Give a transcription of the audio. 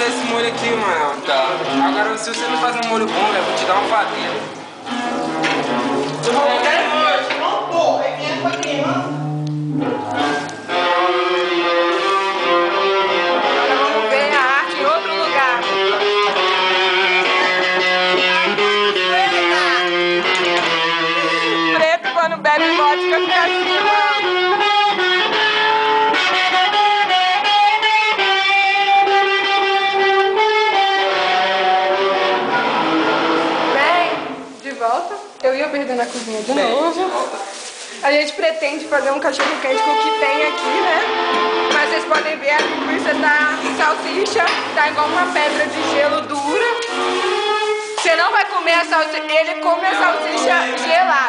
esse molho aqui, mano. Tá. Agora, se você não faz um molho bom, velho, eu vou te dar uma fadeira. Eu quero molho, não pô. É quem é pra queimar. Quando bebe vodka fica assim, bem, de volta. Eu ia perder na cozinha de novo. A gente pretende fazer um cachorro quente com o que tem aqui, né? Mas vocês podem ver a linguiça da salsicha, tá igual uma pedra de gelo dura. Você não vai comer a salsicha, ele come a salsicha gelada.